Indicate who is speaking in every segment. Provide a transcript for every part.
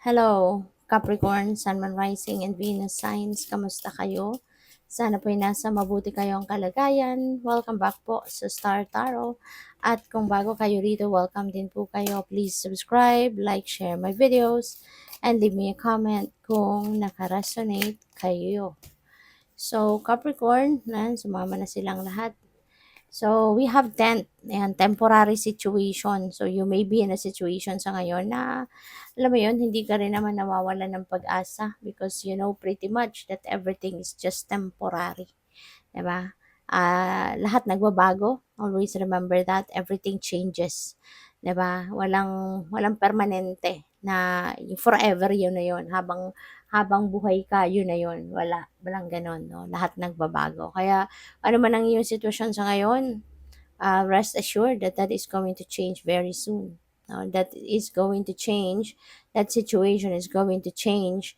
Speaker 1: Hello, Capricorn, Sun, Moon, Rising, and Venus signs. Kamusta kayo? Sana po'y nasa mabuti kayong kalagayan. Welcome back po sa Star Tarot. At kung bago kayo rito, welcome din po kayo. Please subscribe, like, share my videos, and leave me a comment kung nakaresonate kayo. So, Capricorn, sumama na silang lahat. So, we have 10th, ayan, temporary situation. So, you may be in a situation sa ngayon na, alam mo yun, hindi ka rin naman nawawalan ng pag-asa because you know pretty much that everything is just temporary. Diba? Lahat nagbabago. Always remember that everything changes. Diba? Walang permanente na yung forever yun na yun. Habang buhay ka, yun na yun. Walang ganon. No? Lahat nagbabago. Kaya, ano man ang iyong sitwasyon sa ngayon, rest assured that that is going to change very soon. That is going to change. That situation is going to change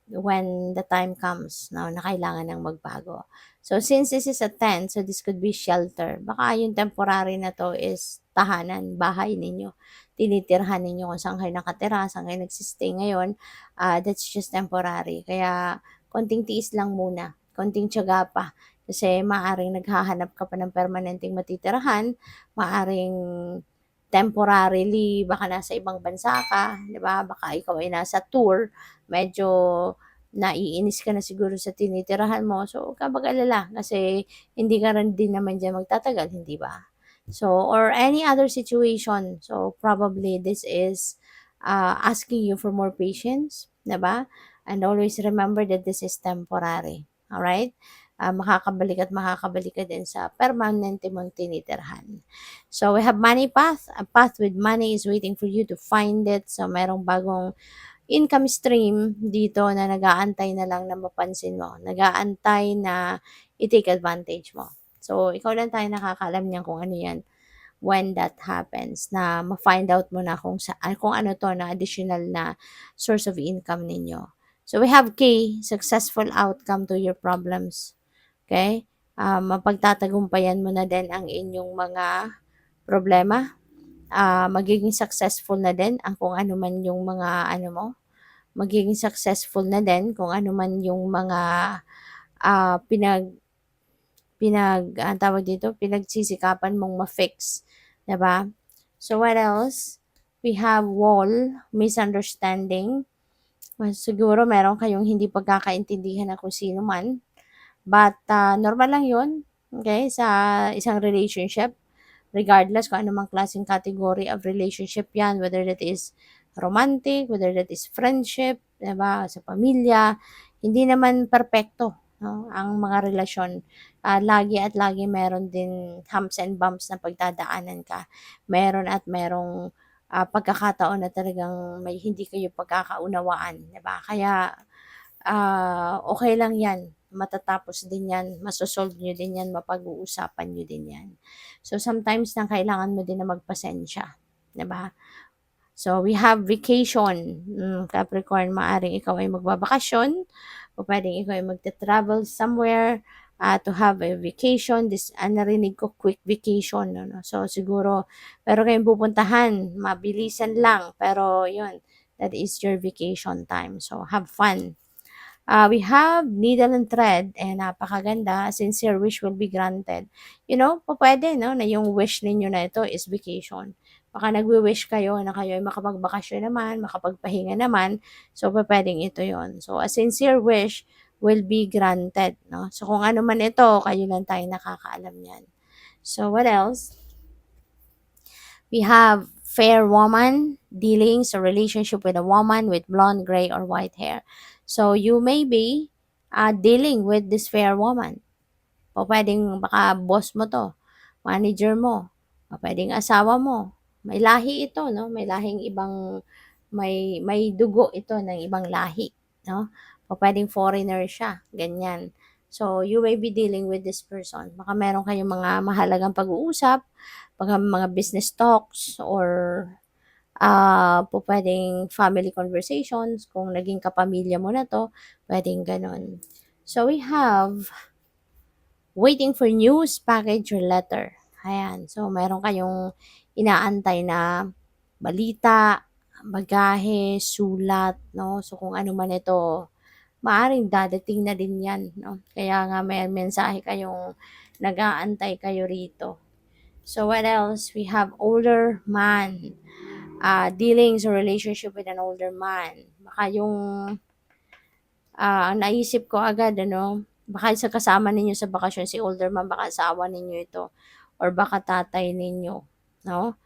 Speaker 1: when the time comes na kailangan ng magbago. So, since this is a tent, so this could be shelter. Baka yung temporary na to is tahanan, bahay ninyo. Tinitirhan ninyo kung saan kayo nakatira, saan kayo nagsistay ngayon. That's just temporary. Kaya, konting tiis lang muna. Konting tiyaga pa kasi maaring naghahanap ka pa ng permanenteng matitirahan, maaring temporarily baka nasa ibang bansa ka, 'di ba? Baka ikaw ay nasa tour, medyo naiinis ka na siguro sa tinitirahan mo. So, huwag ka mag-alala kasi hindi ka rin din naman diyan magtatagal, hindi ba? So, or any other situation. So, probably this is asking you for more patience, 'di ba? And always remember that this is temporary. All right? Makakabalik at makakabalik ka din sa permanente mong tinitirhan. So, we have money path. A path with money is waiting for you to find it. So, merong bagong income stream dito na nag-aantay na lang na mapansin mo. Nag-aantay na i-take advantage mo. So, ikaw lang tayo nakakaalam niyan kung ano yan when that happens na ma-find out mo na kung ano to na additional na source of income ninyo. So, we have K, successful outcome to your problems. Okay? Mapagtatagumpayan mo na din ang inyong mga problema. Magiging successful na din ang kung ano man yung mga ano mo. Magiging successful na din kung ano man yung mga uh, pinag tawag dito, pinagsisikapan mong ma-fix. 'Di ba? So, what else? We have wall, misunderstanding. Siguro meron kayong hindi pagkakaintindihan na kung sino man. But, normal lang yun, okay, sa isang relationship. Regardless kung anumang klaseng category of relationship yan, whether that is romantic, whether that is friendship, diba, sa pamilya, hindi naman perpekto, no, ang mga relasyon. Lagi at lagi meron din humps and bumps na pagdadaanan ka. Meron at merong pagkakataon na talagang may hindi kayo pagkakaunawaan, diba? Kaya, okay lang yan. Matatapos din yan, masosolve nyo din yan, mapag-uusapan nyo din yan. So, sometimes nang kailangan mo din na magpasensya. 'Di ba? So, we have vacation. Capricorn, maaring ikaw ay magbabakasyon o pwedeng ikaw ay magta-travel somewhere to have a vacation. Narinig ko quick vacation. No? So, siguro, pero kayong pupuntahan, mabilisan lang. Pero, yun, that is your vacation time. So, have fun. We have needle and thread, and napakaganda, sincere wish will be granted. You know, pwede, no, na yung wish ninyo na ito is vacation. Baka nagwi-wish kayo na kayo ay makapagbakasyon naman, makapagpahinga naman, so pwedeng ito yon. So, a sincere wish will be granted, no? So, kung ano man ito, kayo lang tayo nakakaalam yan. So, what else? We have fair woman, dealings or relationship with a woman with blonde, gray, or white hair. So, you may be dealing with this fair woman. O pwedeng baka boss mo to, manager mo, o pwedeng asawa mo. May lahi ito, no? May lahing ibang, may dugo ito ng ibang lahi, no? O pwedeng foreigner siya, ganyan. So, you may be dealing with this person. Baka meron kayong mga mahalagang pag-uusap, baka mga business talks, or pwedeng family conversations, kung naging kapamilya mo na to, pwedeng ganon. So, we have waiting for news, package, or letter. Ayan. So, meron kayong inaantay na balita, bagahe, sulat, no? So, kung ano man ito, maaring dadating na din yan, no? Kaya nga may mensahe kayong nag-aantay kayo rito. So, what else? We have older man. Dealings or relationship with an older man. Baka yung naisip ko agad ano, baka sa kasama ninyo sa bakasyon si older man, baka asawa ninyo ito or baka tatay ninyo, no?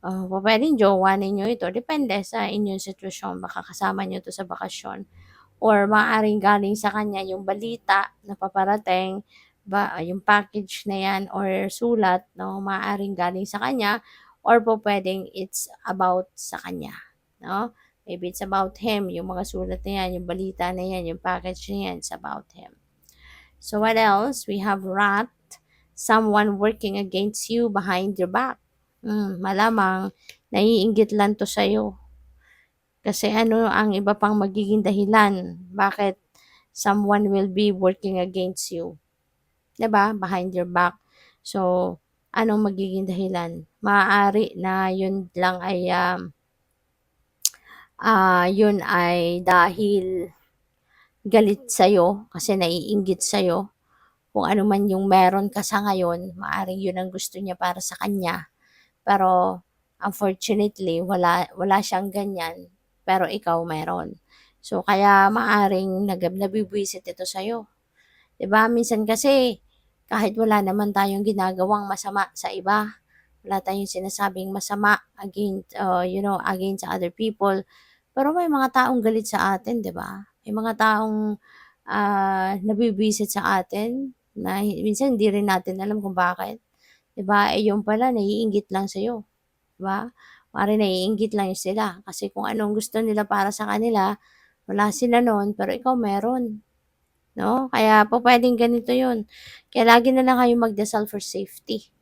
Speaker 1: Pupuwedeng jowa ninyo ito, depende sa inyong sitwasyon, baka kasama niyo 'to sa bakasyon or maaaring galing sa kanya yung balita na paparating yung package na 'yan or sulat 'no, maaaring galing sa kanya or pupuwedeng it's about sa kanya, 'no? Maybe it's about him, yung mga sulat na 'yan, yung balita na 'yan, yung package na 'yan, it's about him. So what else? We have rat, someone working against you behind your back. Malamang naiinggit lang 'to sa'yo. Kasi ano ang iba pang magiging dahilan bakit someone will be working against you, 'di ba? Behind your back. So, anong magiging dahilan? Maaari na yun ay dahil galit sa'yo kasi naiinggit sa'yo. Kung ano man yung meron ka sa ngayon, maaaring yun ang gusto niya para sa kanya. Pero unfortunately, wala siyang ganyan, pero ikaw meron. So, kaya maaaring nabibwisit ito sa'yo. 'Di ba? Minsan kasi, kahit wala naman tayong ginagawang masama sa iba, wala tayong sinasabing masama against other people, pero may mga taong galit sa atin, 'di ba? May mga taong nabibwisit sa atin na minsan hindi rin natin alam kung bakit, 'di ba? Eh, yun pala naiinggit lang sa'yo, 'di ba? Maaaring naiinggit lang sila kasi kung anong gusto nila para sa kanila, wala sila nun, pero ikaw meron, 'no? Kaya pupuwedeng ganito yun. Kaya lagi na lang kayong magdasal for safety.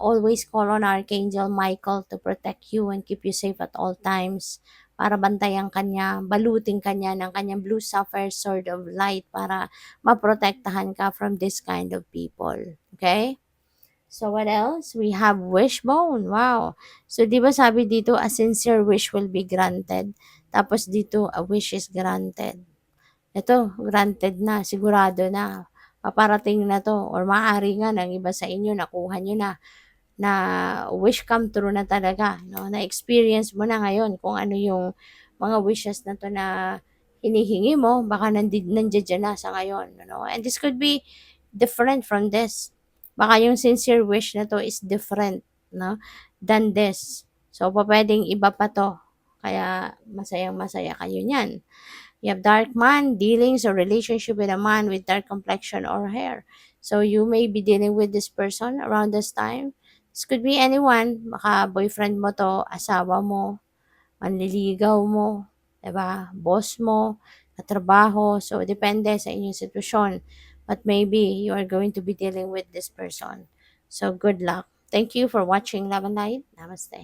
Speaker 1: Always call on Archangel Michael to protect you and keep you safe at all times para bantayan kanya, balutin kanya ng kanyang blue sapphire sword of light para maprotektahan ka from this kind of people. Okay? So, what else? We have wishbone. Wow. So, di ba sabi dito, a sincere wish will be granted. Tapos dito, a wish is granted. Ito, granted na, sigurado na. Paparating na to or maaari nga ng iba sa inyo nakuha nyo na wish come true na talaga, no? Na-experience mo na ngayon kung ano yung mga wishes na to na hinihingi mo, baka nandiyan na sa ngayon, no? And this could be different from this. Baka yung sincere wish na to is different, no? Than this. So, pwedeng iba pa to. Kaya masayang-masaya kayo niyan. You have dark man, dealings or relationship with a man with dark complexion or hair. So you may be dealing with this person around this time. This could be anyone. Baka boyfriend mo to, asawa mo, manliligaw mo, 'di ba? Boss mo, katrabaho. So depende sa inyong sitwasyon. But maybe you are going to be dealing with this person. So good luck. Thank you for watching Love and Light. Namaste.